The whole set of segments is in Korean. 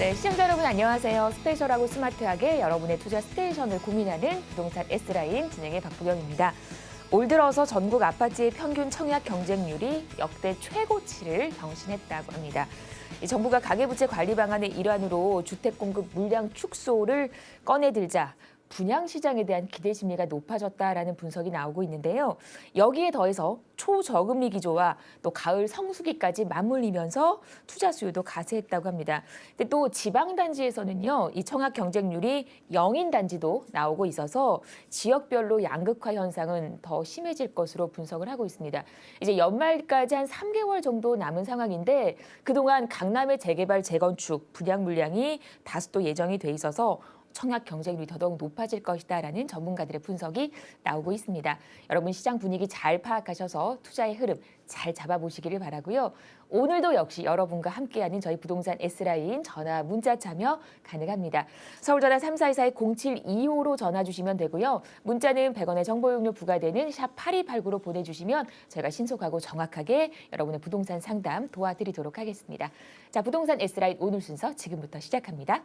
네, 시청자 여러분 안녕하세요. 스페셜하고 스마트하게 여러분의 투자 스테이션을 고민하는 부동산 S라인 진행의 박부경입니다. 올 들어서 전국 아파트의 평균 청약 경쟁률이 역대 최고치를 경신했다고 합니다. 정부가 가계부채 관리 방안의 일환으로 주택 공급 물량 축소를 꺼내들자 분양 시장에 대한 기대 심리가 높아졌다라는 분석이 나오고 있는데요. 여기에 더해서 초저금리 기조와 또 가을 성수기까지 맞물리면서 투자 수요도 가세했다고 합니다. 근데 또 지방 단지에서는요, 이 청약 경쟁률이 0인 단지도 나오고 있어서 지역별로 양극화 현상은 더 심해질 것으로 분석을 하고 있습니다. 이제 연말까지 한 3개월 정도 남은 상황인데 그동안 강남의 재개발, 재건축, 분양 물량이 다수 또 예정이 돼 있어서 청약 경쟁률이 더더욱 높아질 것이다라는 전문가들의 분석이 나오고 있습니다. 여러분 시장 분위기 잘 파악하셔서 투자의 흐름 잘 잡아보시기를 바라고요. 오늘도 역시 여러분과 함께하는 저희 부동산 S라인 전화 문자 참여 가능합니다. 서울 전화 3424-0725로 전화 주시면 되고요. 문자는 100원의 정보 이용료 부과되는 샵 8289로 보내주시면 저희가 신속하고 정확하게 여러분의 부동산 상담 도와드리도록 하겠습니다. 자, 부동산 S라인 오늘 순서 지금부터 시작합니다.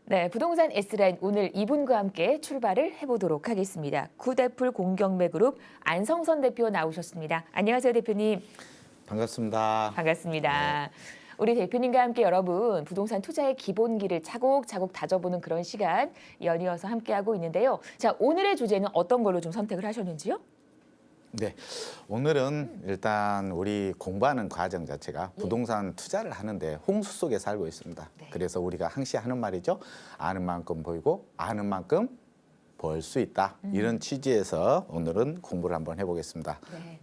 네, 부동산 S라인 오늘 이분과 함께 출발을 해보도록 하겠습니다. 구대풀 공경매그룹 안성선 대표 나오셨습니다. 안녕하세요, 대표님. 반갑습니다. 반갑습니다. 네. 우리 대표님과 함께 여러분 부동산 투자의 기본기를 차곡차곡 다져보는 그런 시간 연이어서 함께하고 있는데요. 자, 오늘의 주제는 어떤 걸로 좀 선택을 하셨는지요? 네, 오늘은 일단 우리 공부하는 과정 자체가 예. 부동산 투자를 하는데 홍수 속에 살고 있습니다. 네. 그래서 우리가 항시 하는 말이죠. 아는 만큼 보이고 아는 만큼 벌 수 있다. 이런 취지에서 오늘은 공부를 한번 해보겠습니다. 네.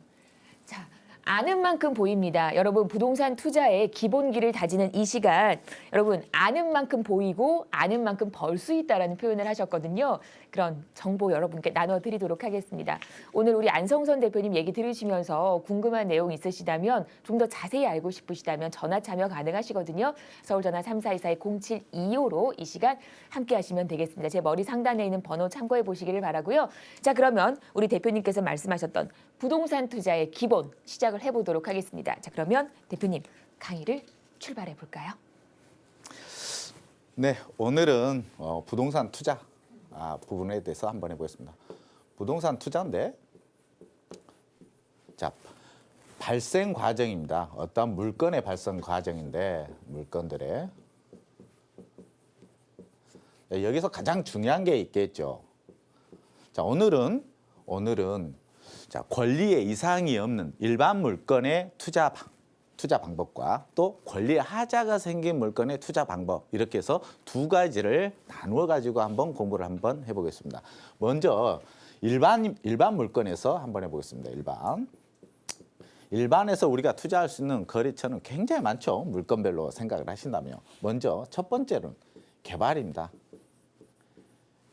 자, 아는 만큼 보입니다. 여러분 부동산 투자의 기본기를 다지는 이 시간, 여러분 아는 만큼 보이고 아는 만큼 벌 수 있다라는 표현을 하셨거든요. 그런 정보 여러분께 나눠드리도록 하겠습니다. 오늘 우리 안성선 대표님 얘기 들으시면서 궁금한 내용 있으시다면 좀 더 자세히 알고 싶으시다면 전화 참여 가능하시거든요. 서울 전화 3424-0725로 이 시간 함께 하시면 되겠습니다. 제 머리 상단에 있는 번호 참고해 보시기를 바라고요. 자, 그러면 우리 대표님께서 말씀하셨던 부동산 투자의 기본 시작을 해보도록 하겠습니다. 자, 그러면 대표님 강의를 출발해 볼까요? 네, 오늘은 부동산 투자 부분에 대해서 한번 해보겠습니다. 부동산 투자인데, 자, 발생 과정입니다. 어떤 물건의 발생 과정인데 물건들의 여기서 가장 중요한 게 있겠죠. 자, 오늘은 자, 권리에 이상이 없는 일반 물건의 투자 방법과 또 권리에 하자가 생긴 물건의 투자 방법, 이렇게 해서 두 가지를 나누어 가지고 한번 공부를 한번 해보겠습니다. 먼저 일반 물건에서 한번 해보겠습니다. 일반에서 우리가 투자할 수 있는 거래처는 굉장히 많죠. 물건별로 생각을 하신다면. 먼저 첫 번째는 개발입니다.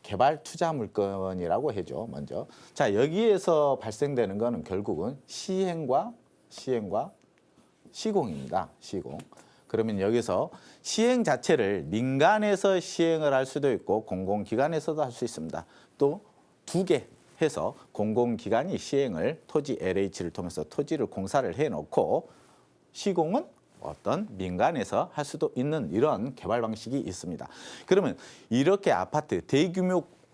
개발 투자 물건이라고 해죠. 먼저. 자, 여기에서 발생되는 거는 결국은 시행과 시공입니다. 시공. 그러면 여기서 시행 자체를 민간에서 시행을 할 수도 있고 공공기관에서도 할 수 있습니다. 또 두 개 해서 공공기관이 시행을 토지 LH를 통해서 토지를 공사를 해놓고 시공은 어떤 민간에서 할 수도 있는 이런 개발 방식이 있습니다. 그러면 이렇게 아파트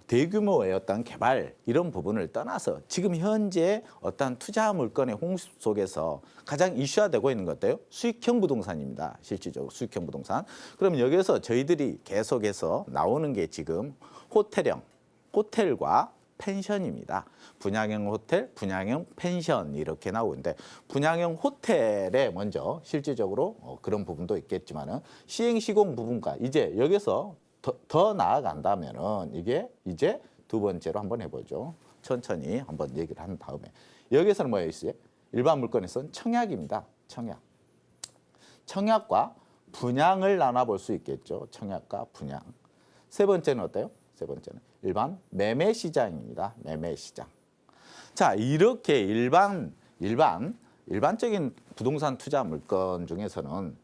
대규모의 어떤 개발 이런 부분을 떠나서 지금 현재 어떤 투자 물건의 홍수 속에서 가장 이슈화되고 있는 것 같아요. 수익형 부동산입니다. 실질적으로 수익형 부동산. 그럼 여기서 저희들이 계속해서 나오는 게 지금 호텔과 펜션입니다. 분양형 호텔, 분양형 펜션 이렇게 나오는데 분양형 호텔에 먼저 실질적으로 그런 부분도 있겠지만은 시행 시공 부분과 이제 여기서 더 나아간다면은 이게 이제 두 번째로 한번 해보죠. 천천히 한번 얘기를 한 다음에 여기서는 뭐가 있어요? 일반 물건에서는 청약입니다. 청약과 분양을 나눠볼 수 있겠죠. 청약과 분양. 세 번째는 어때요? 세 번째는 일반 매매 시장입니다. 매매 시장. 자, 이렇게 일반적인 부동산 투자 물건 중에서는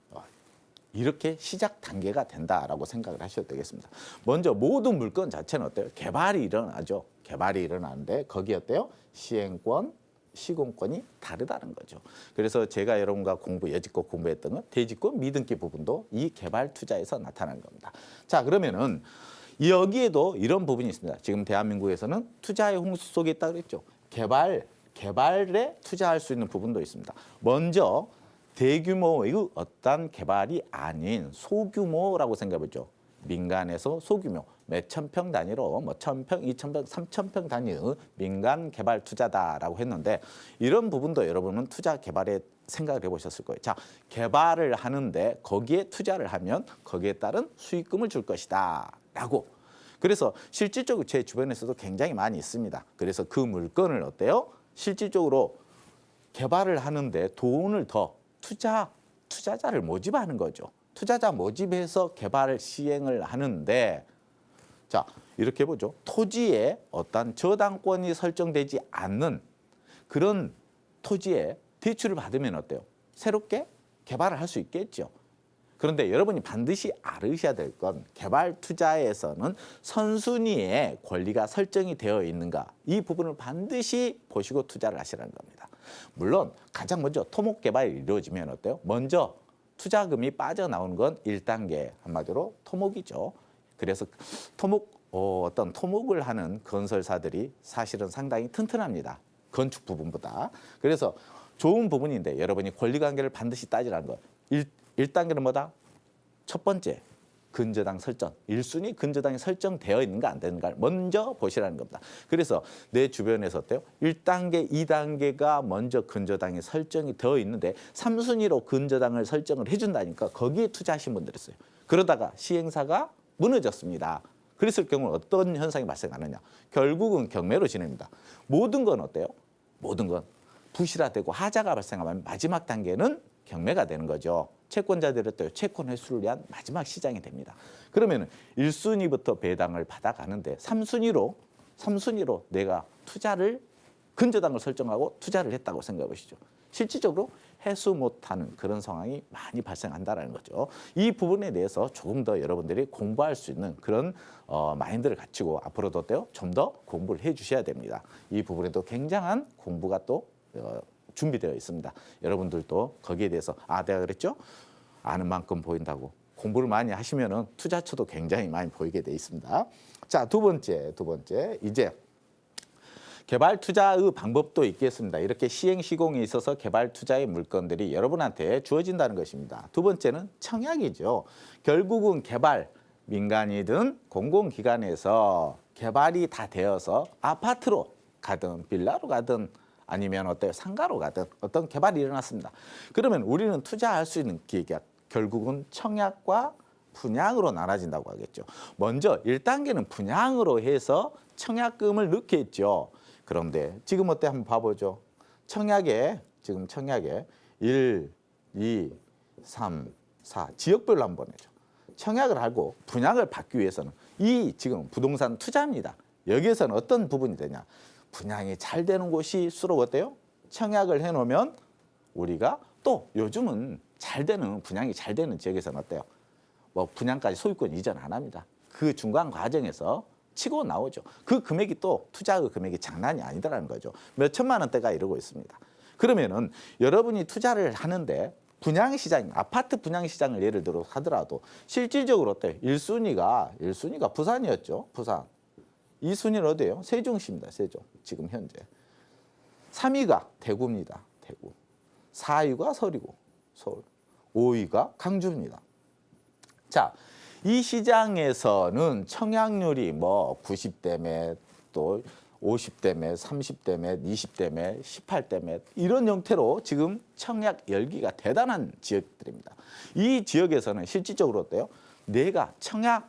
이렇게 시작 단계가 된다라고 생각을 하셔도 되겠습니다. 먼저 모든 물건 자체는 어때요? 개발이 일어나죠. 개발이 일어나는데 거기 어때요? 시행권, 시공권이 다르다는 거죠. 그래서 제가 여러분과 여지껏 공부했던 건 대지권 미등기 부분도 이 개발 투자에서 나타나는 겁니다. 자, 그러면은 여기에도 이런 부분이 있습니다. 지금 대한민국에서는 투자의 홍수 속에 있다고 그랬죠. 개발에 투자할 수 있는 부분도 있습니다. 먼저 대규모의 어떤 개발이 아닌 소규모라고 생각해보죠. 민간에서 소규모, 몇천 평 단위로 뭐 1,000평, 2,000평, 3,000평 단위의 민간 개발 투자다라고 했는데 이런 부분도 여러분은 투자 개발에 생각을 해보셨을 거예요. 자, 개발을 하는데 거기에 투자를 하면 거기에 따른 수익금을 줄 것이다 라고. 그래서 실질적으로 제 주변에서도 굉장히 많이 있습니다. 그래서 그 물건을 어때요? 실질적으로 개발을 하는데 돈을 더 투자자를 모집하는 거죠. 투자자 모집해서 개발 시행을 하는데 자, 이렇게 보죠. 토지에 어떤 저당권이 설정되지 않는 그런 토지에 대출을 받으면 어때요? 새롭게 개발을 할 수 있겠죠. 그런데 여러분이 반드시 알으셔야 될 건 개발 투자에서는 선순위의 권리가 설정이 되어 있는가 이 부분을 반드시 보시고 투자를 하시라는 겁니다. 물론 가장 먼저 토목 개발이 이루어지면 어때요? 먼저 투자금이 빠져나오는 건 1단계 한마디로 토목이죠. 그래서 어떤 토목을 하는 건설사들이 사실은 상당히 튼튼합니다. 건축 부분보다. 그래서 좋은 부분인데 여러분이 권리관계를 반드시 따지라는 거. 1단계는 뭐다? 첫 번째, 근저당 설정. 1순위 근저당이 설정되어 있는가 안 되는가를 먼저 보시라는 겁니다. 그래서 내 주변에서 어때요? 1단계, 2단계가 먼저 근저당이 설정이 되어 있는데 3순위로 근저당을 설정을 해준다니까 거기에 투자하신 분들이 있어요. 그러다가 시행사가 무너졌습니다. 그랬을 경우는 어떤 현상이 발생하느냐. 결국은 경매로 진행합니다. 모든 건 어때요? 모든 건 부실화되고 하자가 발생하면 마지막 단계는 경매가 되는 거죠. 채권자들의 또 채권 회수를 위한 마지막 시장이 됩니다. 그러면 1순위부터 배당을 받아가는데 3순위로 내가 투자를 근저당을 설정하고 투자를 했다고 생각해 보시죠. 실질적으로 해수 못하는 그런 상황이 많이 발생한다는 거죠. 이 부분에 대해서 조금 더 여러분들이 공부할 수 있는 그런 마인드를 갖추고 앞으로도 어때요? 좀 더 공부를 해 주셔야 됩니다. 이 부분에도 굉장한 공부가 또 준비되어 있습니다. 여러분들도 거기에 대해서 내가 그랬죠? 아는 만큼 보인다고 공부를 많이 하시면은 투자처도 굉장히 많이 보이게 돼 있습니다. 자, 두 번째 이제 개발 투자의 방법도 있겠습니다. 이렇게 시행 시공에 있어서 개발 투자의 물건들이 여러분한테 주어진다는 것입니다. 두 번째는 청약이죠. 결국은 개발 민간이든 공공기관에서 개발이 다 되어서 아파트로 가든 빌라로 가든 아니면 어때요? 상가로 가든 어떤 개발이 일어났습니다. 그러면 우리는 투자할 수 있는 기회가 결국은 청약과 분양으로 나눠진다고 하겠죠. 먼저 1단계는 분양으로 해서 청약금을 넣게 했죠. 그런데 지금 어때 한번 봐보죠. 청약에 1, 2, 3, 4 지역별로 한번 해죠. 청약을 하고 분양을 받기 위해서는 이 지금 부동산 투자입니다. 여기에서는 어떤 부분이 되냐. 분양이 잘 되는 곳일수록 어때요? 청약을 해놓으면 우리가 또 요즘은 분양이 잘 되는 지역에서는 어때요? 뭐 분양까지 소유권 이전 안 합니다. 그 중간 과정에서 치고 나오죠. 그 금액이 또 투자의 금액이 장난이 아니더라는 거죠. 몇 천만 원대가 이러고 있습니다. 그러면은 여러분이 투자를 하는데 분양시장, 아파트 분양시장을 예를 들어 하더라도 실질적으로 어때요? 1순위가 부산이었죠. 부산. 2순위는 어디예요? 세종시입니다. 세종. 지금 현재. 3위가 대구입니다. 대구. 4위가 서울이고 서울. 5위가 강주입니다. 자, 이 시장에서는 청약률이 뭐 90대 몇, 또 50대 몇, 30대 몇, 20대 몇, 18대 몇 이런 형태로 지금 청약 열기가 대단한 지역들입니다. 이 지역에서는 실질적으로 어때요? 내가 청약만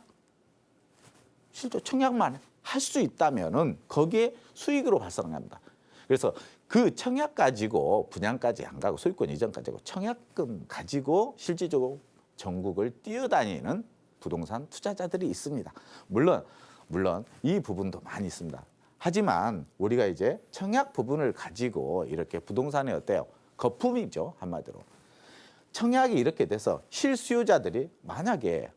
할 수 있다면은 거기에 수익으로 발생합니다. 그래서 그 청약 가지고 분양까지 안 가고 소유권 이전까지 하고 청약금 가지고 실질적으로 전국을 뛰어다니는 부동산 투자자들이 있습니다. 물론 이 부분도 많이 있습니다. 하지만 우리가 이제 청약 부분을 가지고 이렇게 부동산에 어때요? 거품이죠, 한마디로. 청약이 이렇게 돼서 실수요자들이 만약에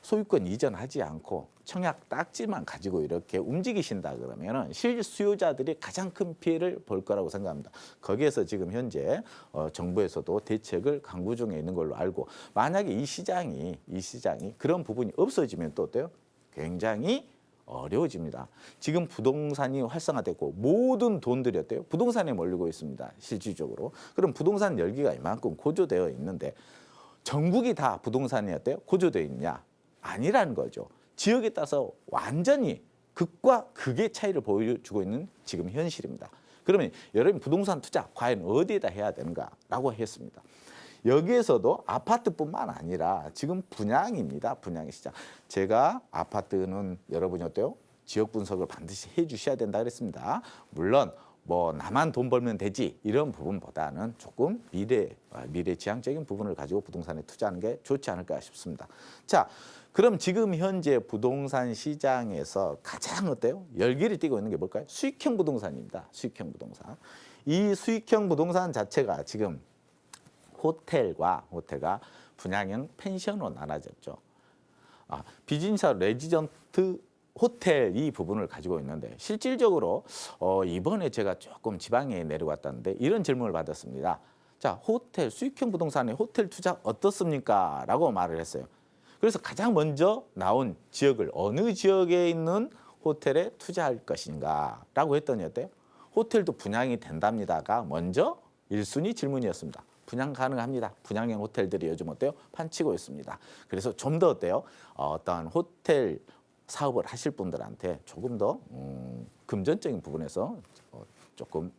소유권 이전하지 않고 청약 딱지만 가지고 이렇게 움직이신다 그러면은 실수요자들이 가장 큰 피해를 볼 거라고 생각합니다. 거기에서 지금 현재 정부에서도 대책을 강구 중에 있는 걸로 알고, 만약에 이 시장이 그런 부분이 없어지면 또 어때요? 굉장히 어려워집니다. 지금 부동산이 활성화됐고 모든 돈들이 어때요? 부동산에 몰리고 있습니다. 실질적으로. 그럼 부동산 열기가 이만큼 고조되어 있는데 전국이 다 부동산이 어때요? 고조되어 있냐? 아니라는 거죠. 지역에 따라서 완전히 극과 극의 차이를 보여주고 있는 지금 현실입니다. 그러면 여러분 부동산 투자 과연 어디에다 해야 되는가라고 했습니다. 여기에서도 아파트뿐만 아니라 지금 분양입니다. 분양의 시장. 제가 아파트는 여러분이 어때요? 지역 분석을 반드시 해주셔야 된다 그랬습니다. 물론 뭐 나만 돈 벌면 되지 이런 부분보다는 조금 미래지향적인 부분을 가지고 부동산에 투자하는 게 좋지 않을까 싶습니다. 자, 그럼 지금 현재 부동산 시장에서 가장 어때요? 열기를 띠고 있는 게 뭘까요? 수익형 부동산입니다. 수익형 부동산. 이 수익형 부동산 자체가 지금 호텔과 분양형 펜션으로 나눠졌죠. 비즈니스 레지던트 호텔 이 부분을 가지고 있는데 실질적으로 이번에 제가 조금 지방에 내려갔다는데 이런 질문을 받았습니다. 자, 호텔 수익형 부동산의 호텔 투자 어떻습니까? 라고 말을 했어요. 그래서 가장 먼저 나온 지역을 어느 지역에 있는 호텔에 투자할 것인가 라고 했더니 어때요? 호텔도 분양이 된답니다가 먼저 1순위 질문이었습니다. 분양 가능합니다. 분양형 호텔들이 요즘 어때요? 판치고 있습니다. 그래서 좀 더 어때요? 어떠한 호텔 사업을 하실 분들한테 조금 더 금전적인 부분에서 조금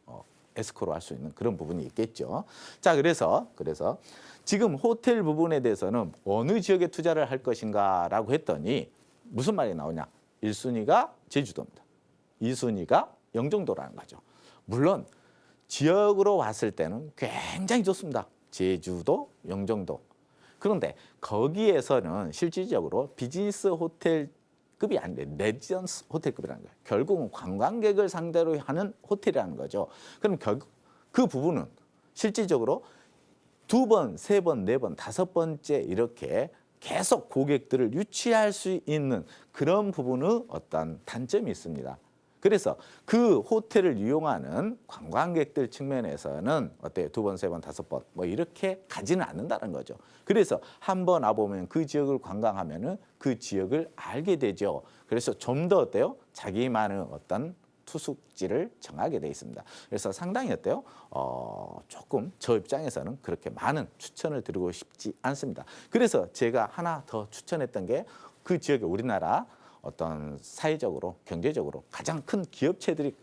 에스코로 할 수 있는 그런 부분이 있겠죠. 자, 그래서 지금 호텔 부분에 대해서는 어느 지역에 투자를 할 것인가라고 했더니 무슨 말이 나오냐? 1순위가 제주도입니다. 2순위가 영종도라는 거죠. 물론 지역으로 왔을 때는 굉장히 좋습니다. 제주도, 영종도. 그런데 거기에서는 실질적으로 비즈니스 호텔급이 아닌데 레지던스 호텔급이라는 거예요. 결국은 관광객을 상대로 하는 호텔이라는 거죠. 그럼 결국 그 부분은 실질적으로 2번, 3번, 4번, 5번째 이렇게 계속 고객들을 유치할 수 있는 그런 부분의 어떤 단점이 있습니다. 그래서 그 호텔을 이용하는 관광객들 측면에서는 어때요? 2번, 3번, 5번 뭐 이렇게 가지는 않는다는 거죠. 그래서 한 번 와보면 그 지역을 관광하면은 그 지역을 알게 되죠. 그래서 좀 더 어때요? 자기만의 어떤 투숙지를 정하게 돼 있습니다. 그래서 상당히 어때요? 조금 저 입장에서는 그렇게 많은 추천을 드리고 싶지 않습니다. 그래서 제가 하나 더 추천했던 게 그 지역에 우리나라 어떤 사회적으로 경제적으로 가장 큰 기업체들이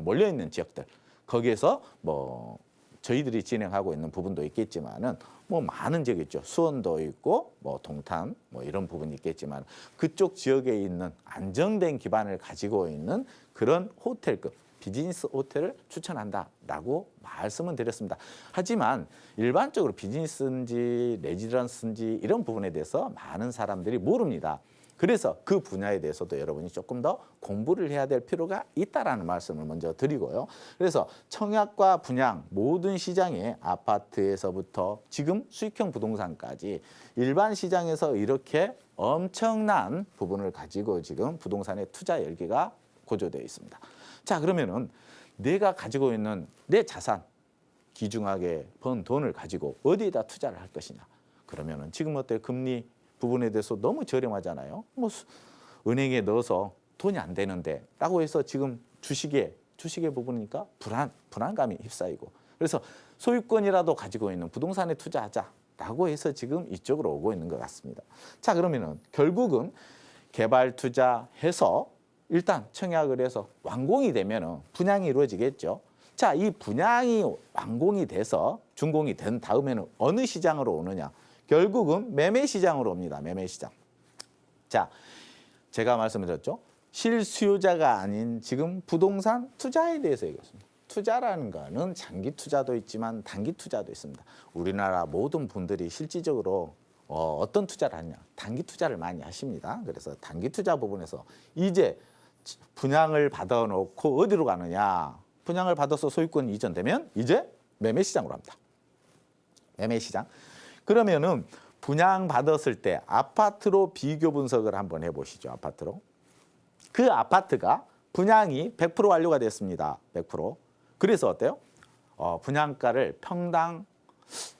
몰려 있는 지역들, 거기에서 뭐 저희들이 진행하고 있는 부분도 있겠지만은 뭐 많은 지역이 있죠. 수원도 있고 뭐 동탄 뭐 이런 부분이 있겠지만 그쪽 지역에 있는 안정된 기반을 가지고 있는 그런 호텔급 비즈니스 호텔을 추천한다라고 말씀은 드렸습니다. 하지만 일반적으로 비즈니스인지 레지던스인지 이런 부분에 대해서 많은 사람들이 모릅니다. 그래서 그 분야에 대해서도 여러분이 조금 더 공부를 해야 될 필요가 있다라는 말씀을 먼저 드리고요. 그래서 청약과 분양 모든 시장에 아파트에서부터 지금 수익형 부동산까지 일반 시장에서 이렇게 엄청난 부분을 가지고 지금 부동산의 투자 열기가 고조되어 있습니다. 자, 그러면은 내가 가지고 있는 내 자산, 귀중하게 번 돈을 가지고 어디에다 투자를 할 것이냐. 그러면은 지금 어때 금리 부분에 대해서 너무 저렴하잖아요. 뭐 은행에 넣어서 돈이 안 되는데 라고 해서 지금 주식의 부분이니까 불안감이 휩싸이고 그래서 소유권이라도 가지고 있는 부동산에 투자하자라고 해서 지금 이쪽으로 오고 있는 것 같습니다. 자, 그러면은 결국은 개발 투자해서 일단 청약을 해서 완공이 되면은 분양이 이루어지겠죠. 자, 이 분양이 완공이 돼서 준공이 된 다음에는 어느 시장으로 오느냐? 결국은 매매 시장으로 옵니다. 매매 시장. 자, 제가 말씀드렸죠. 실수요자가 아닌 지금 부동산 투자에 대해서 얘기했습니다. 투자라는 거는 장기 투자도 있지만 단기 투자도 있습니다. 우리나라 모든 분들이 실질적으로 어떤 투자를 하냐? 단기 투자를 많이 하십니다. 그래서 단기 투자 부분에서 이제 분양을 받아놓고 어디로 가느냐? 분양을 받아서 소유권 이전되면 이제 매매 시장으로 합니다. 매매 시장. 그러면은 분양받았을 때 아파트로 비교 분석을 한번 해보시죠. 아파트로. 그 아파트가 분양이 100% 완료가 됐습니다. 100%. 그래서 어때요? 분양가를 평당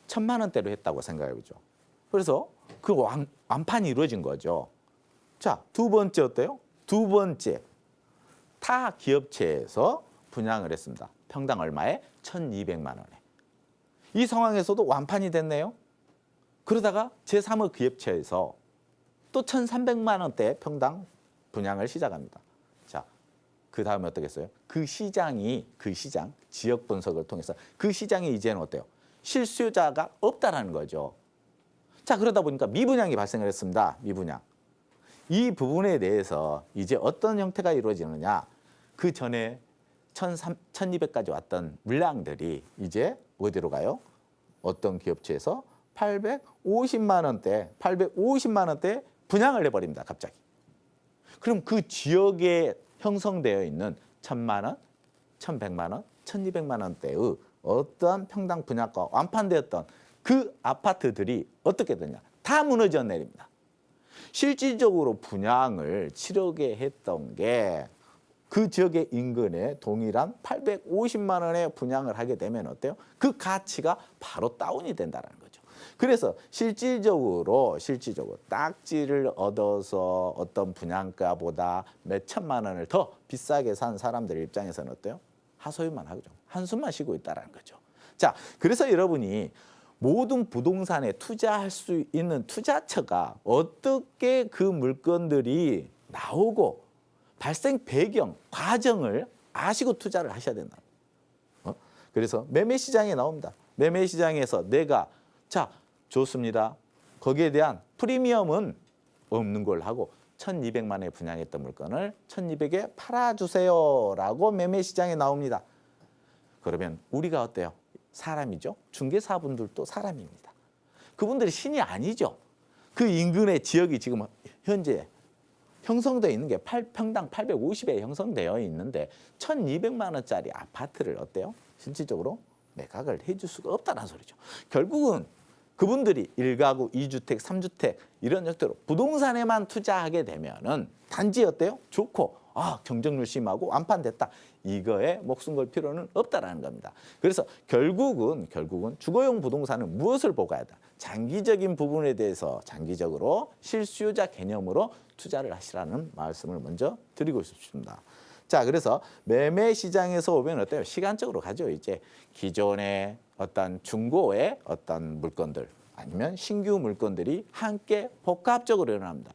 1,000만 원대로 했다고 생각해보죠. 그래서 그 완판이 이루어진 거죠. 자, 두 번째 어때요? 두 번째, 타 기업체에서 분양을 했습니다. 평당 얼마에? 1,200만 원에. 이 상황에서도 완판이 됐네요. 그러다가 제3의 기업체에서 또 1,300만 원대 평당 분양을 시작합니다. 자, 그 다음에 어떻겠어요? 그 시장, 지역 분석을 통해서 그 시장에 이제는 어때요? 실수요자가 없다라는 거죠. 자, 그러다 보니까 미분양이 발생을 했습니다. 미분양. 이 부분에 대해서 이제 어떤 형태가 이루어지느냐. 그 전에 1,200까지 왔던 물량들이 이제 어디로 가요? 어떤 기업체에서 850만 원대 분양을 해버립니다. 갑자기. 그럼 그 지역에 형성되어 있는 1,000만 원, 1,100만 원, 1,200만 원대의 어떠한 평당 분양가 완판되었던 그 아파트들이 어떻게 되냐? 다 무너져 내립니다. 실질적으로 분양을 치르게 했던 게 그 지역의 인근에 동일한 850만 원에 분양을 하게 되면 어때요? 그 가치가 바로 다운이 된다는 거죠. 그래서 실질적으로 딱지를 얻어서 어떤 분양가보다 몇 천만 원을 더 비싸게 산 사람들 입장에서는 어때요? 하소연만 하죠. 한숨만 쉬고 있다는 거죠. 자, 그래서 여러분이 모든 부동산에 투자할 수 있는 투자처가 어떻게 그 물건들이 나오고 발생 배경, 과정을 아시고 투자를 하셔야 된다. 그래서 매매 시장에 나옵니다. 매매 시장에서 내가 자, 좋습니다. 거기에 대한 프리미엄은 없는 걸 하고 1,200만 원에 분양했던 물건을 1,200에 팔아주세요라고 매매 시장에 나옵니다. 그러면 우리가 어때요? 사람이죠. 중개사분들도 사람입니다. 그분들이 신이 아니죠. 그 인근의 지역이 지금 현재 형성되어 있는 게 평당 850에 형성되어 있는데 1,200만 원짜리 아파트를 어때요? 실질적으로 매각을 해줄 수가 없다는 소리죠. 결국은 그분들이 1가구, 2주택, 3주택 이런 형태로 부동산에만 투자하게 되면은 단지 어때요? 좋고 경쟁률 심하고 완판됐다. 이거에 목숨 걸 필요는 없다라는 겁니다. 그래서 결국은 주거용 부동산은 무엇을 보고 해야 돼? 장기적인 부분에 대해서 장기적으로 실수요자 개념으로 투자를 하시라는 말씀을 먼저 드리고 싶습니다. 자, 그래서 매매 시장에서 오면 어때요? 시간적으로 가죠. 이제 기존의 어떤 중고의 어떤 물건들 아니면 신규 물건들이 함께 복합적으로 일어납니다.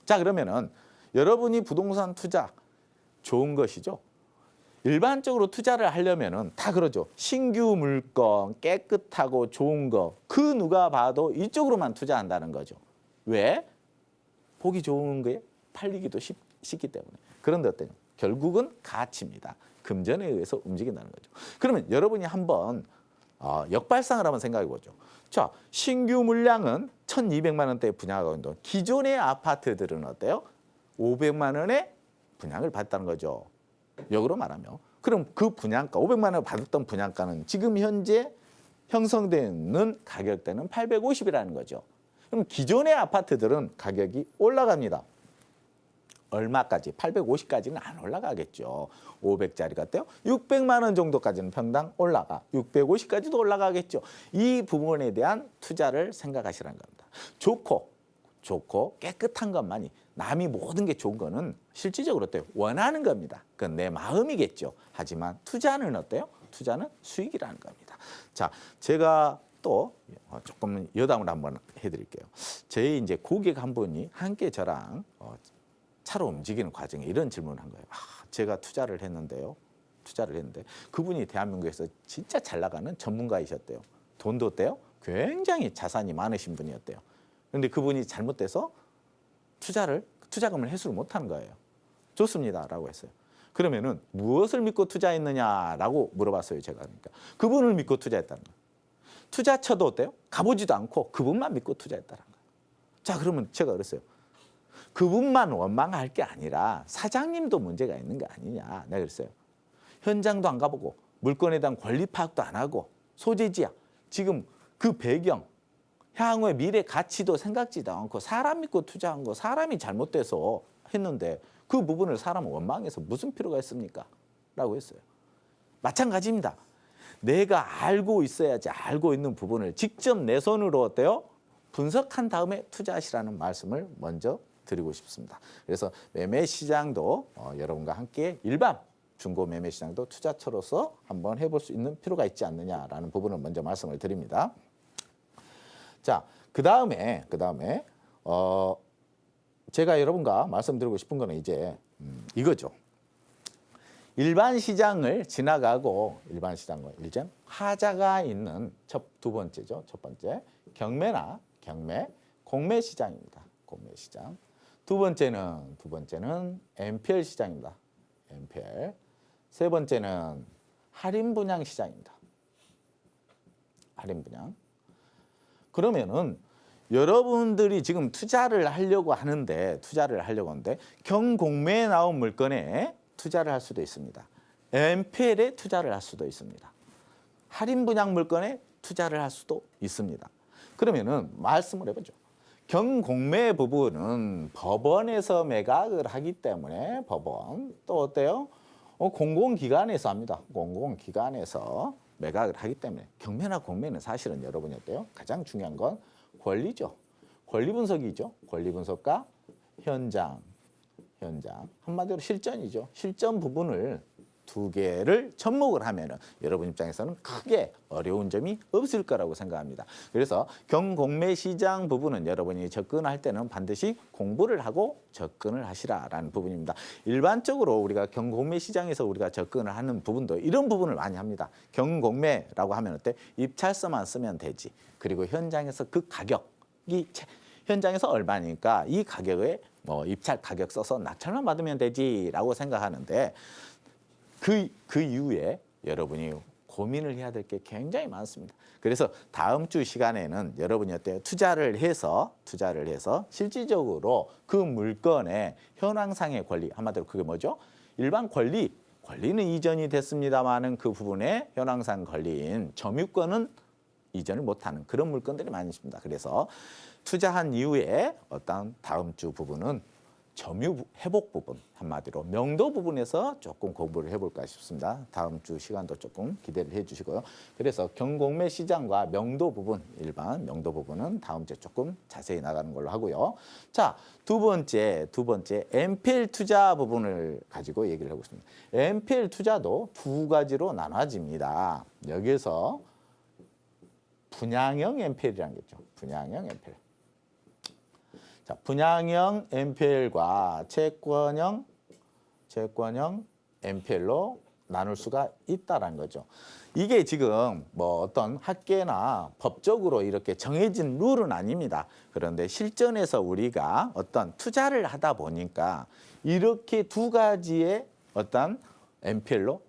자, 그러면은 여러분이 부동산 투자 좋은 것이죠. 일반적으로 투자를 하려면은 다 그러죠. 신규 물건, 깨끗하고 좋은 거, 그 누가 봐도 이쪽으로만 투자한다는 거죠. 왜? 보기 좋은 게 팔리기도 쉽기 때문에. 그런데 어때요? 결국은 가치입니다. 금전에 의해서 움직인다는 거죠. 그러면 여러분이 한번 역발상을 한번 생각해 보죠. 자, 신규 물량은 1,200만 원대에 분양하고 있는 기존의 아파트들은 어때요? 500만 원에 분양을 받았다는 거죠. 역으로 말하면. 그럼 그 분양가, 500만 원을 받았던 분양가는 지금 현재 형성되는 가격대는 850이라는 거죠. 그럼 기존의 아파트들은 가격이 올라갑니다. 얼마까지? 850까지는 안 올라가겠죠. 500짜리가 어때요? 600만 원 정도까지는 평당 올라가. 650까지도 올라가겠죠. 이 부분에 대한 투자를 생각하시라는 겁니다. 좋고 깨끗한 것만이 남이 모든 게 좋은 거는 실질적으로 어때요? 원하는 겁니다. 그건 내 마음이겠죠. 하지만 투자는 어때요? 투자는 수익이라는 겁니다. 자, 제가 또 조금 여담을 한번 해드릴게요. 제 이제 고객 한 분이 함께 저랑 차로 움직이는 과정에 이런 질문을 한 거예요. 제가 투자를 했는데 그분이 대한민국에서 진짜 잘 나가는 전문가이셨대요. 돈도 어때요? 굉장히 자산이 많으신 분이었대요. 그런데 그분이 잘못돼서 투자금을 회수를 못한 거예요. 좋습니다라고 했어요. 그러면은 무엇을 믿고 투자했느냐라고 물어봤어요. 제가. 그러니까 그분을 믿고 투자했다는 거예요. 투자처도 어때요? 가보지도 않고 그분만 믿고 투자했다는 거예요. 자, 그러면 제가 그랬어요. 그분만 원망할 게 아니라 사장님도 문제가 있는 게 아니냐. 내가 그랬어요. 현장도 안 가보고 물건에 대한 권리 파악도 안 하고 소재지야. 지금 그 배경 향후의 미래 가치도 생각지도 않고 사람 믿고 투자한 거 사람이 잘못돼서 했는데 그 부분을 사람은 원망해서 무슨 필요가 있습니까? 라고 했어요. 마찬가지입니다. 내가 알고 있어야지 알고 있는 부분을 직접 내 손으로 어때요? 분석한 다음에 투자하시라는 말씀을 먼저 드리고 싶습니다. 그래서 매매 시장도 여러분과 함께 일반 중고 매매 시장도 투자처로서 한번 해볼 수 있는 필요가 있지 않느냐라는 부분을 먼저 말씀을 드립니다. 자, 그 다음에 제가 여러분과 말씀드리고 싶은 거는 이제 이거죠. 일반 시장을 지나가고 일반 시장과 일정 하자가 있는 두 번째죠. 첫 번째 경매, 공매 시장입니다. 공매 시장. 두 번째는 MPL 시장입니다. MPL. 세 번째는 할인 분양 시장입니다. 할인 분양. 그러면은 여러분들이 지금 투자를 하려고 하는데 경공매에 나온 물건에 투자를 할 수도 있습니다. MPL에 투자를 할 수도 있습니다. 할인 분양 물건에 투자를 할 수도 있습니다. 그러면은 말씀을 해보죠. 경공매 부분은 법원에서 매각을 하기 때문에 법원 또 어때요? 공공기관에서 합니다. 공공기관에서 매각을 하기 때문에 경매나 공매는 사실은 여러분이 어때요? 가장 중요한 건 권리죠. 권리 분석이죠. 권리 분석과 현장 한마디로 실전이죠. 실전 부분을 두 개를 접목을 하면은 여러분 입장에서는 크게 어려운 점이 없을 거라고 생각합니다. 그래서 경공매 시장 부분은 여러분이 접근할 때는 반드시 공부를 하고 접근을 하시라라는 부분입니다. 일반적으로 우리가 경공매 시장에서 우리가 접근을 하는 부분도 이런 부분을 많이 합니다. 경공매라고 하면 어때? 입찰서만 쓰면 되지. 그리고 현장에서 그 가격이 현장에서 얼마니까 이 가격에 입찰 가격 써서 낙찰만 받으면 되지라고 생각하는데 그 이후에 여러분이 고민을 해야 될 게 굉장히 많습니다. 그래서 다음 주 시간에는 여러분이 어때요? 투자를 해서 실질적으로 그 물건의 현황상의 권리, 한마디로 그게 뭐죠? 일반 권리는 이전이 됐습니다마는 그 부분에 현황상 권리인 점유권은 이전을 못하는 그런 물건들이 많이 있습니다. 그래서 투자한 이후에 어떤 다음 주 부분은 점유 회복 부분, 한마디로 명도 부분에서 조금 공부를 해볼까 싶습니다. 다음 주 시간도 조금 기대를 해주시고요. 그래서 경공매 시장과 명도 부분, 일반 명도 부분은 다음 주에 조금 자세히 나가는 걸로 하고요. 자, 두 번째 MPL 투자 부분을 가지고 얘기를 하고 있습니다. MPL 투자도 두 가지로 나눠집니다. 여기서 분양형 MPL이라는 게 있죠. 분양형 MPL. 자, 분양형 MPL과 채권형 MPL로 나눌 수가 있다라는 거죠. 이게 지금 어떤 학계나 법적으로 이렇게 정해진 룰은 아닙니다. 그런데 실전에서 우리가 어떤 투자를 하다 보니까 이렇게 두 가지의 어떤 MPL로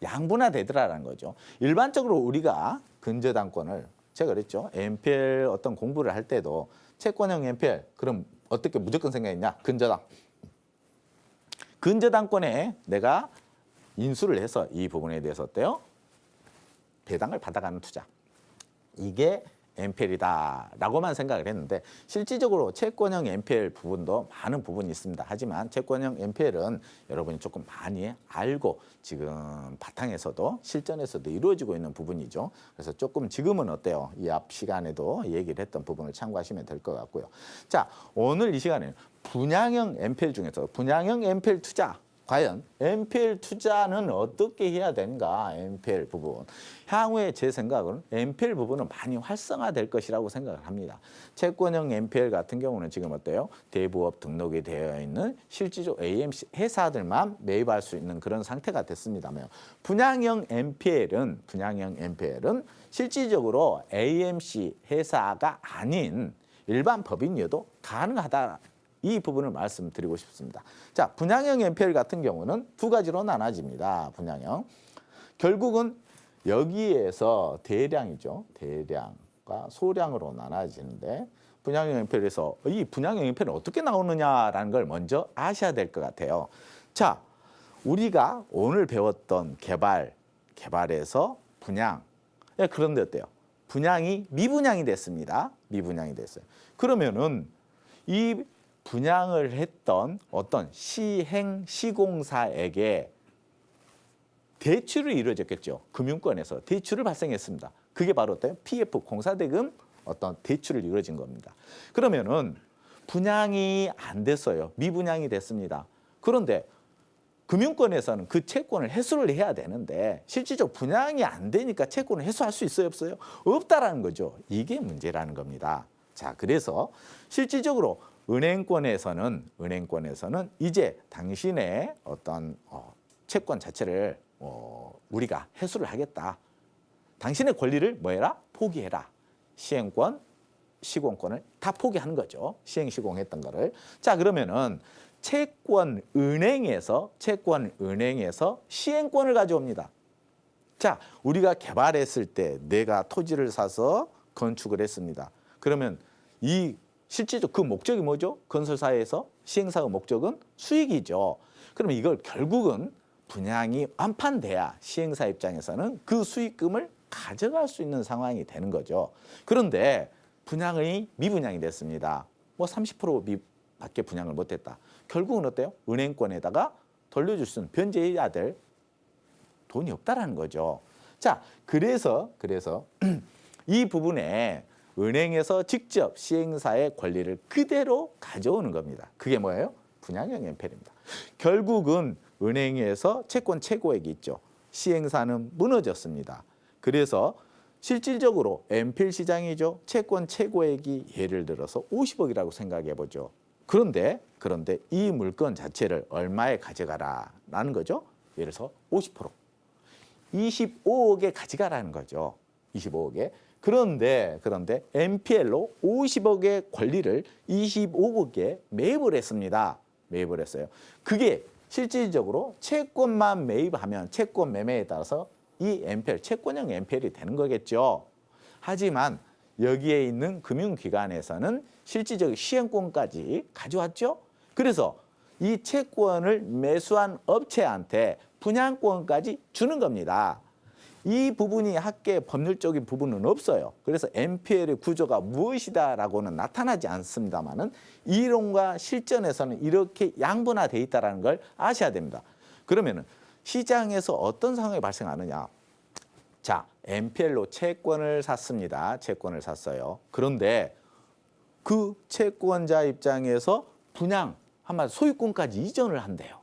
양분화되더라는 거죠. 일반적으로 우리가 근저당권을 제가 그랬죠. MPL 어떤 공부를 할 때도 채권형 MPL 그럼 어떻게 무조건 생각했냐? 근저당권에 내가 인수를 해서 이 부분에 대해서 어때요? 배당을 받아가는 투자. 이게 MPL이다라고만 생각을 했는데 실질적으로 채권형 MPL 부분도 많은 부분이 있습니다. 하지만 채권형 MPL은 여러분이 조금 많이 알고 지금 바탕에서도 실전에서도 이루어지고 있는 부분이죠. 그래서 조금 지금은 어때요? 이 앞 시간에도 얘기를 했던 부분을 참고하시면 될 것 같고요. 자, 오늘 이 시간에는 분양형 MPL 중에서 분양형 MPL 투자 과연 MPL 투자는 어떻게 해야 되는가? MPL 부분. 향후에 제 생각은 MPL 부분은 많이 활성화될 것이라고 생각을 합니다. 채권형 MPL 같은 경우는 지금 어때요? 대부업 등록이 되어 있는 실질적 AMC 회사들만 매입할 수 있는 그런 상태가 됐습니다만 분양형 MPL은 실질적으로 AMC 회사가 아닌 일반 법인이어도 가능하다. 이 부분을 말씀드리고 싶습니다. 자, 분양형 MPL 같은 경우는 두 가지로 나눠집니다. 분양형. 결국은 여기에서 대량이죠. 대량과 소량으로 나눠지는데 분양형 MPL에서 이 분양형 MPL은 어떻게 나오느냐라는 걸 먼저 아셔야 될 것 같아요. 자, 우리가 오늘 배웠던 개발에서 분양. 그런데 어때요? 분양이 미분양이 됐습니다. 미분양이 됐어요. 그러면은 이 분양을 했던 어떤 시공사에게 대출이 이루어졌겠죠. 금융권에서 대출을 발생했습니다. 그게 바로 어때요? PF 공사대금 어떤 대출을 이루어진 겁니다. 그러면은 분양이 안 됐어요. 미분양이 됐습니다. 그런데 금융권에서는 그 채권을 회수를 해야 되는데 실질적으로 분양이 안 되니까 채권을 회수할 수 있어요, 없어요? 없다라는 거죠. 이게 문제라는 겁니다. 자, 그래서 실질적으로 은행권에서는 이제 당신의 어떤 채권 자체를 우리가 회수를 하겠다. 당신의 권리를 뭐해라? 포기해라. 시행권, 시공권을 다 포기하는 거죠. 시행, 시공했던 거를. 자, 그러면은 채권은행에서 시행권을 가져옵니다. 자, 우리가 개발했을 때 내가 토지를 사서 건축을 했습니다. 그러면 이 실질적 그 목적이 뭐죠? 건설사에서 시행사의 목적은 수익이죠. 그러면 이걸 결국은 분양이 완판돼야 시행사 입장에서는 그 수익금을 가져갈 수 있는 상황이 되는 거죠. 그런데 분양이 미분양이 됐습니다. 뭐 30%밖에 분양을 못했다. 결국은 어때요? 은행권에다가 돌려줄 수 있는 변제해야 될 돈이 없다라는 거죠. 자, 그래서 이 부분에 은행에서 직접 시행사의 권리를 그대로 가져오는 겁니다. 그게 뭐예요? 분양형 NPL입니다. 결국은 은행에서 채권 최고액이 있죠. 시행사는 무너졌습니다. 그래서 실질적으로 NPL 시장이죠. 채권 최고액이 예를 들어서 50억이라고 생각해 보죠. 그런데 이 물건 자체를 얼마에 가져가라라는 거죠. 예를 들어서 50%. 25억에 가져가라는 거죠. 25억에. 그런데 NPL로 50억의 권리를 25억에 매입을 했습니다. 매입을 했어요. 그게 실질적으로 채권만 매입하면 채권 매매에 따라서 이 NPL, 채권형 NPL이 되는 거겠죠. 하지만 여기에 있는 금융기관에서는 실질적인 시행권까지 가져왔죠. 그래서 이 채권을 매수한 업체한테 분양권까지 주는 겁니다. 이 부분이 학계 법률적인 부분은 없어요. 그래서 NPL의 구조가 무엇이다라고는 나타나지 않습니다만은 이론과 실전에서는 이렇게 양분화돼 있다는 걸 아셔야 됩니다. 그러면은 시장에서 어떤 상황이 발생하느냐? 자, NPL로 채권을 샀습니다. 채권을 샀어요. 그런데 그 채권자 입장에서 분양, 한마디로 소유권까지 이전을 한대요.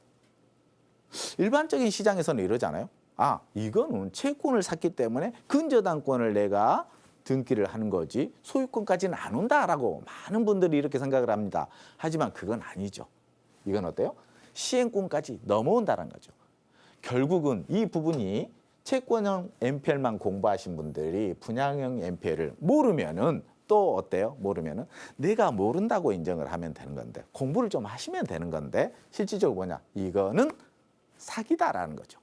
일반적인 시장에서는 이러잖아요. 아, 이거는 채권을 샀기 때문에 근저당권을 내가 등기를 하는 거지 소유권까지는 안 온다라고 많은 분들이 이렇게 생각을 합니다. 하지만 그건 아니죠. 이건 어때요? 시행권까지 넘어온다는 거죠. 결국은 이 부분이 채권형 NPL만 공부하신 분들이 분양형 NPL을 모르면은 또 어때요? 모르면은 내가 모른다고 인정을 하면 되는 건데 공부를 좀 하시면 되는 건데 실질적으로 뭐냐? 이거는 사기다라는 거죠.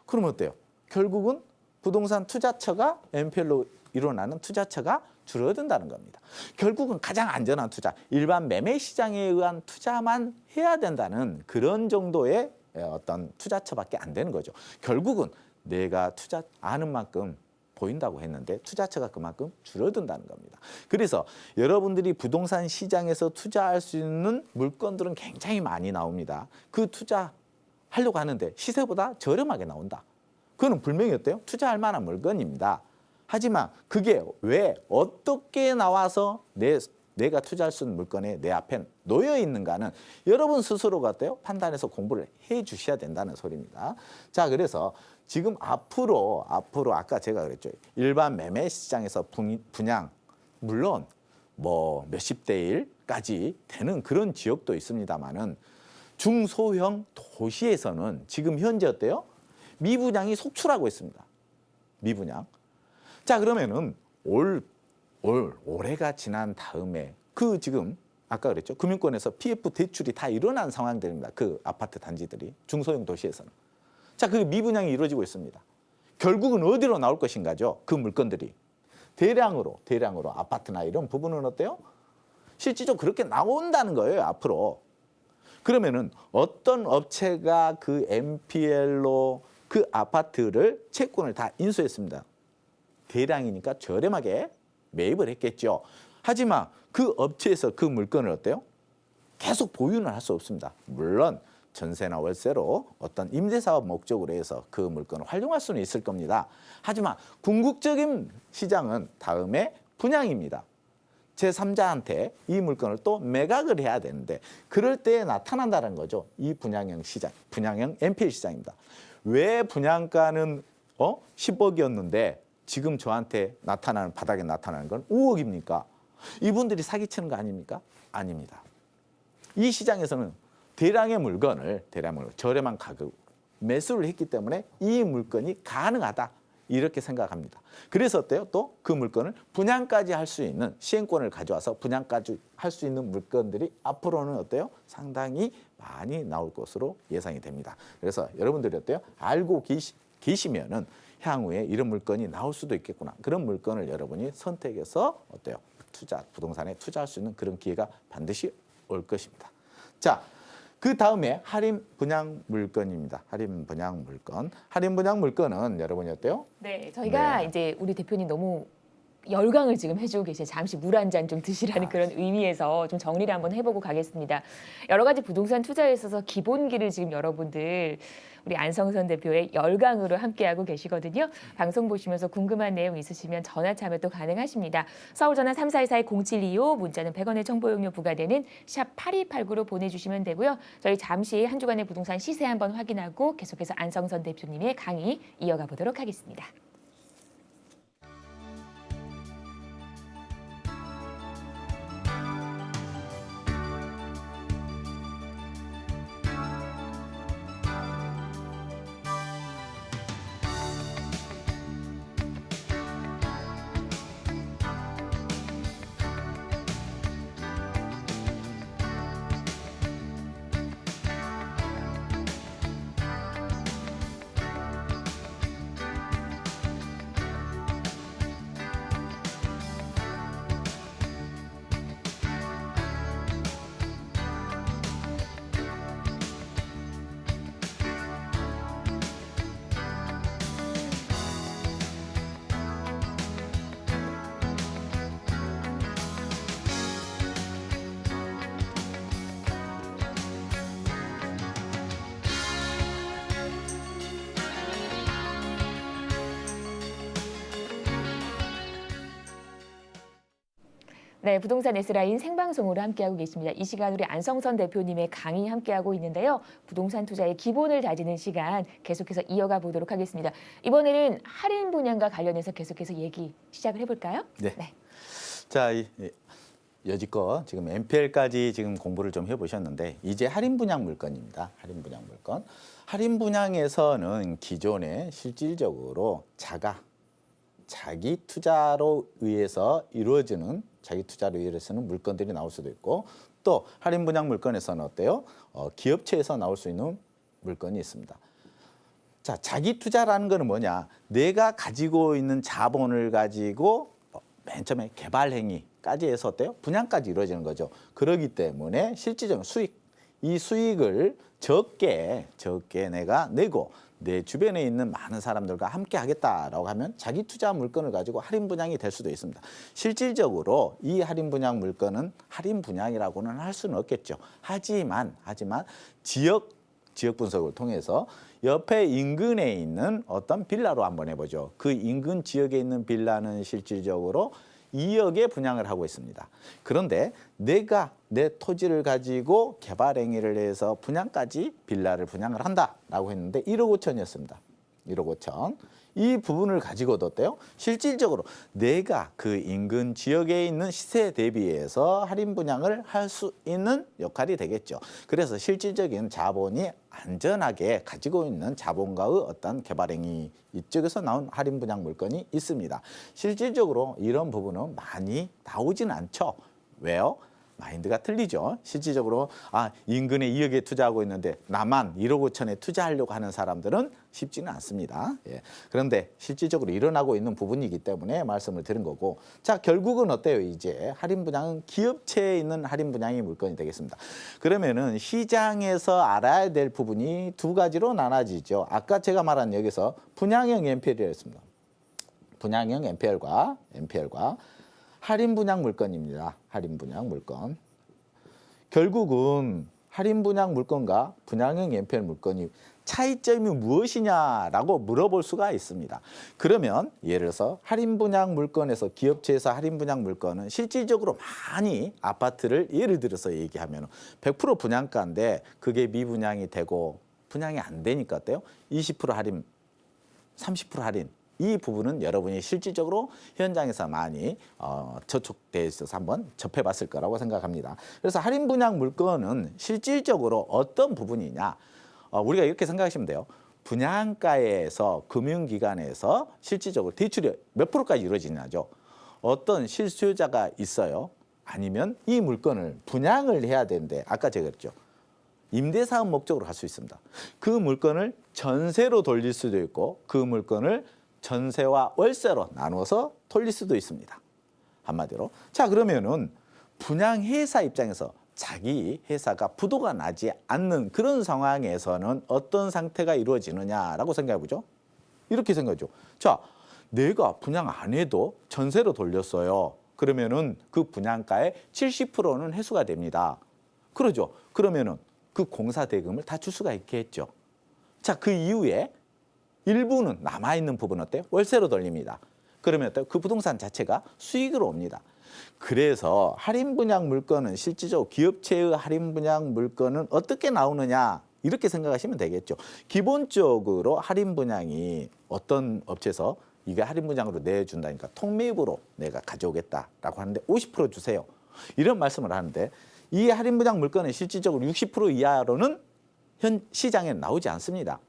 그러면 어때요? 결국은 부동산 투자처가 NPL로 일어나는 투자처가 줄어든다는 겁니다. 결국은 가장 안전한 투자, 일반 매매 시장에 의한 투자만 해야 된다는 그런 정도의 어떤 투자처밖에 안 되는 거죠. 결국은 내가 투자 아는 만큼 보인다고 했는데 투자처가 그만큼 줄어든다는 겁니다. 그래서 여러분들이 부동산 시장에서 투자할 수 있는 물건들은 굉장히 많이 나옵니다. 그 투자하려고 하는데 시세보다 저렴하게 나온다. 그거는 분명히 어때요? 투자할 만한 물건입니다. 하지만 그게 왜 어떻게 나와서 내가 투자할 수 있는 물건에 내 앞에 놓여 있는가는 여러분 스스로가 어때요? 판단해서 공부를 해 주셔야 된다는 소리입니다. 자, 그래서 지금 앞으로 아까 제가 그랬죠. 일반 매매 시장에서 분양 물론 뭐 몇십 대 1까지 되는 그런 지역도 있습니다만은 중소형 도시에서는 지금 현재 어때요? 미분양이 속출하고 있습니다. 미분양. 자, 그러면은 올해가 지난 다음에 그 지금 아까 그랬죠. 금융권에서 PF 대출이 다 일어난 상황들입니다. 그 아파트 단지들이 중소형 도시에서는. 자, 그 미분양이 이루어지고 있습니다. 결국은 어디로 나올 것인가죠? 그 물건들이. 대량으로 아파트나 이런 부분은 어때요? 실질적으로 그렇게 나온다는 거예요, 앞으로. 그러면은 어떤 업체가 그 NPL로 그 아파트를 채권을 다 인수했습니다. 대량이니까 저렴하게 매입을 했겠죠. 하지만 그 업체에서 그 물건을 어때요? 계속 보유는 할 수 없습니다. 물론 전세나 월세로 어떤 임대사업 목적으로 해서 그 물건을 활용할 수는 있을 겁니다. 하지만 궁극적인 시장은 다음에 분양입니다. 제3자한테 이 물건을 또 매각을 해야 되는데 그럴 때 나타난다는 거죠. 이 분양형 시장, 분양형 NPL 시장입니다. 왜 분양가는 10억이었는데 지금 저한테 나타나는 바닥에 나타나는 건 5억입니까? 이분들이 사기치는 거 아닙니까? 아닙니다. 이 시장에서는 대량의 물건을 저렴한 가격 매수를 했기 때문에 이 물건이 가능하다. 이렇게 생각합니다. 그래서 어때요? 또 그 물건을 분양까지 할 수 있는 시행권을 가져와서 분양까지 할 수 있는 물건들이 앞으로는 어때요? 상당히 많이 나올 것으로 예상이 됩니다. 그래서 여러분들이 어때요? 알고 계시면은 향후에 이런 물건이 나올 수도 있겠구나. 그런 물건을 여러분이 선택해서 어때요? 부동산에 투자할 수 있는 그런 기회가 반드시 올 것입니다. 자, 그 다음에 할인 분양 물건입니다. 할인 분양 물건. 할인 분양 물건은 여러분이 어때요? 네, 저희가 네. 이제 우리 대표님 너무 열강을 지금 해주고 계세요. 잠시 물 한 잔 좀 드시라는 그런 의미에서 좀 정리를 한번 해보고 가겠습니다. 여러 가지 부동산 투자에 있어서 기본기를 지금 여러분들 우리 안성선 대표의 열강으로 함께하고 계시거든요. 방송 보시면서 궁금한 내용 있으시면 전화 참여도 가능하십니다. 서울 전화 3424-0725 문자는 100원의 정보용료 부과되는 샵 8289로 보내주시면 되고요. 저희 잠시 한 주간의 부동산 시세 한번 확인하고 계속해서 안성선 대표님의 강의 이어가 보도록 하겠습니다. 네, 부동산 S라인 생방송으로 함께하고 계십니다. 이 시간 우리 안성선 대표님의 강의 함께하고 있는데요. 부동산 투자의 기본을 다지는 시간 계속해서 이어가 보도록 하겠습니다. 이번에는 할인 분양과 관련해서 계속해서 얘기 시작을 해볼까요? 네. 자, 여지껏 지금 NPL까지 지금 공부를 좀 해보셨는데 이제 할인 분양 물건입니다. 할인 분양 물건. 할인 분양에서는 기존에 실질적으로 자기 투자로 의해서 이루어지는 자기 투자로 의해서는 물건들이 나올 수도 있고 또 할인 분양 물건에서는 어때요? 기업체에서 나올 수 있는 물건이 있습니다. 자, 자기 투자라는 거는 뭐냐? 내가 가지고 있는 자본을 가지고 맨 처음에 개발 행위까지 해서 어때요? 분양까지 이루어지는 거죠. 그렇기 때문에 실질적인 수익, 이 수익을 적게 내가 내고 내 주변에 있는 많은 사람들과 함께 하겠다라고 하면 자기 투자 물건을 가지고 할인 분양이 될 수도 있습니다. 실질적으로 이 할인 분양 물건은 할인 분양이라고는 할 수는 없겠죠. 하지만 지역 분석을 통해서 옆에 인근에 있는 어떤 빌라로 한번 해보죠. 그 인근 지역에 있는 빌라는 실질적으로 2억에 분양을 하고 있습니다. 그런데 내가 내 토지를 가지고 개발 행위를 해서 분양까지 빌라를 분양을 한다라고 했는데 1억 5천이었습니다. 1억 5천. 이 부분을 가지고도 어때요? 실질적으로 내가 그 인근 지역에 있는 시세 대비해서 할인 분양을 할 수 있는 역할이 되겠죠. 그래서 실질적인 자본이 안전하게 가지고 있는 자본가의 어떤 개발 행위 이쪽에서 나온 할인 분양 물건이 있습니다. 실질적으로 이런 부분은 많이 나오지는 않죠. 왜요? 마인드가 틀리죠. 실질적으로 인근에 2억에 투자하고 있는데 나만 1억 5천에 투자하려고 하는 사람들은 쉽지는 않습니다. 예. 그런데 실질적으로 일어나고 있는 부분이기 때문에 말씀을 드린 거고 자 결국은 어때요? 이제 할인 분양은 기업체에 있는 할인 분양이 물건이 되겠습니다. 그러면은 시장에서 알아야 될 부분이 두 가지로 나눠지죠. 아까 제가 말한 여기서 분양형 NPL이라 했습니다. 분양형 NPL과 할인 분양 물건입니다. 할인 분양 물건. 결국은 할인 분양 물건과 분양형 NPL 물건이 차이점이 무엇이냐라고 물어볼 수가 있습니다. 그러면 예를 들어서 할인 분양 물건에서 기업체에서 할인 분양 물건은 실질적으로 많이 아파트를 예를 들어서 얘기하면 100% 분양가인데 그게 미분양이 되고 분양이 안 되니까 어때요? 20% 할인, 30% 할인. 이 부분은 여러분이 실질적으로 현장에서 많이 저촉돼 있어서 한번 접해봤을 거라고 생각합니다. 그래서 할인 분양 물건은 실질적으로 어떤 부분이냐? 우리가 이렇게 생각하시면 돼요. 분양가에서 금융기관에서 실질적으로 대출이 몇 프로까지 이루어지냐죠. 어떤 실수요자가 있어요. 아니면 이 물건을 분양을 해야 되는데 아까 제가 그랬죠. 임대사업 목적으로 할 수 있습니다. 그 물건을 전세로 돌릴 수도 있고 그 물건을 전세와 월세로 나눠서 돌릴 수도 있습니다. 한마디로. 자, 그러면은 분양회사 입장에서 자기 회사가 부도가 나지 않는 그런 상황에서는 어떤 상태가 이루어지느냐라고 생각해보죠. 이렇게 생각하죠. 자, 내가 분양 안 해도 전세로 돌렸어요. 그러면은 그 분양가의 70%는 회수가 됩니다. 그러죠. 그러면은 그 공사 대금을 다 줄 수가 있겠죠. 자, 그 이후에 일부는 남아있는 부분 어때요? 월세로 돌립니다. 그러면 어때요? 그 부동산 자체가 수익으로 옵니다. 그래서 할인 분양 물건은 실질적으로 기업체의 할인 분양 물건은 어떻게 나오느냐 이렇게 생각하시면 되겠죠. 기본적으로 할인 분양이 어떤 업체에서 이게 할인 분양으로 내준다니까 통매입으로 내가 가져오겠다라고 하는데 50% 주세요. 이런 말씀을 하는데 이 할인 분양 물건은 실질적으로 60% 이하로는 현 시장에 나오지 않습니다.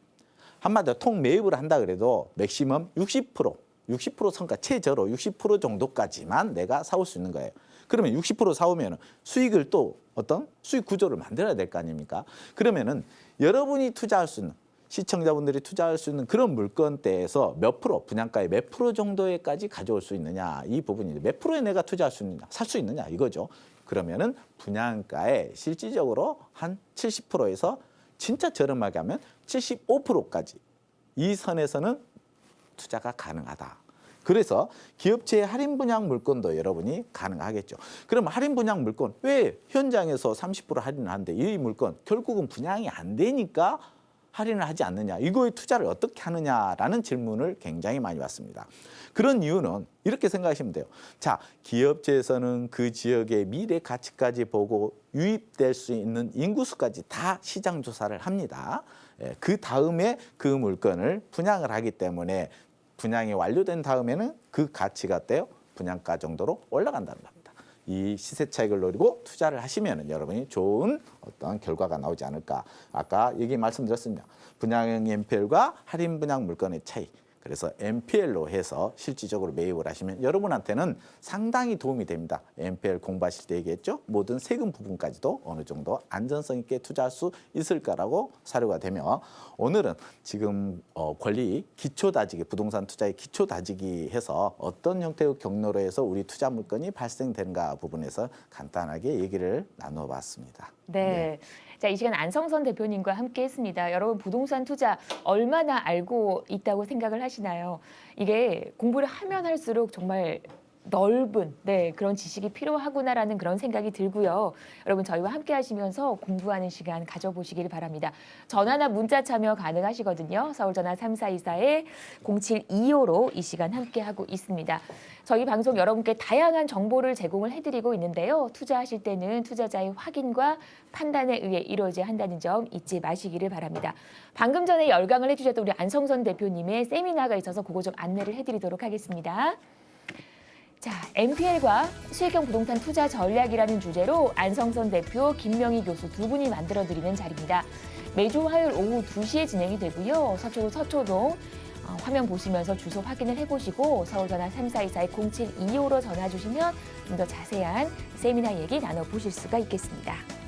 한마디로 통매입을 한다 그래도 맥시멈 60% 성과 최저로 60% 정도까지만 내가 사올 수 있는 거예요. 그러면 60% 사오면 수익을 또 어떤 수익 구조를 만들어야 될 거 아닙니까? 그러면은 여러분이 투자할 수 있는 시청자분들이 투자할 수 있는 그런 물건대에서 몇 프로, 분양가의 몇 프로 정도에까지 가져올 수 있느냐 이 부분이 몇 프로에 내가 투자할 수 있느냐, 살 수 있느냐 이거죠. 그러면은 분양가의 실질적으로 한 70%에서 진짜 저렴하게 하면 75%까지 이 선에서는 투자가 가능하다. 그래서 기업체의 할인 분양 물건도 여러분이 가능하겠죠. 그럼 할인 분양 물건 왜 현장에서 30% 할인을 하는데 이 물건 결국은 분양이 안 되니까 할인을 하지 않느냐. 이거에 투자를 어떻게 하느냐라는 질문을 굉장히 많이 받습니다. 그런 이유는 이렇게 생각하시면 돼요. 자, 기업체에서는 그 지역의 미래 가치까지 보고 유입될 수 있는 인구수까지 다 시장 조사를 합니다. 그 다음에 그 물건을 분양을 하기 때문에 분양이 완료된 다음에는 그 가치가 어때요? 분양가 정도로 올라간다는 겁니다. 이 시세 차익을 노리고 투자를 하시면 여러분이 좋은 어떤 결과가 나오지 않을까. 아까 얘기 말씀드렸습니다. 분양형 NPL과 할인 분양 물건의 차이. 그래서 NPL로 해서 실질적으로 매입을 하시면 여러분한테는 상당히 도움이 됩니다. NPL 공부하실 때 얘기했죠. 모든 세금 부분까지도 어느 정도 안전성 있게 투자할 수 있을까라고 사료가 되며 오늘은 지금 권리 기초 다지기, 부동산 투자의 기초 다지기 해서 어떤 형태의 경로로 해서 우리 투자 물건이 발생되는가 부분에서 간단하게 얘기를 나눠봤습니다. 네. 자, 이 시간 안성선 대표님과 함께 했습니다. 여러분 부동산 투자 얼마나 알고 있다고 생각을 하시나요? 이게 공부를 하면 할수록 정말 넓은 그런 지식이 필요하구나라는 그런 생각이 들고요. 여러분 저희와 함께 하시면서 공부하는 시간 가져보시길 바랍니다. 전화나 문자 참여 가능하시거든요. 서울전화 3424-0725로 이 시간 함께하고 있습니다. 저희 방송 여러분께 다양한 정보를 제공을 해드리고 있는데요. 투자하실 때는 투자자의 확인과 판단에 의해 이루어져야 한다는 점 잊지 마시기를 바랍니다. 방금 전에 열강을 해주셨던 우리 안성선 대표님의 세미나가 있어서 그거 좀 안내를 해드리도록 하겠습니다. 자, NPL과 수익형 부동산 투자 전략이라는 주제로 안성선 대표, 김명희 교수 두 분이 만들어드리는 자리입니다. 매주 화요일 오후 2시에 진행이 되고요. 서초동 화면 보시면서 주소 확인을 해보시고 서울전화 3424-0725로 전화 주시면 좀 더 자세한 세미나 얘기 나눠보실 수가 있겠습니다.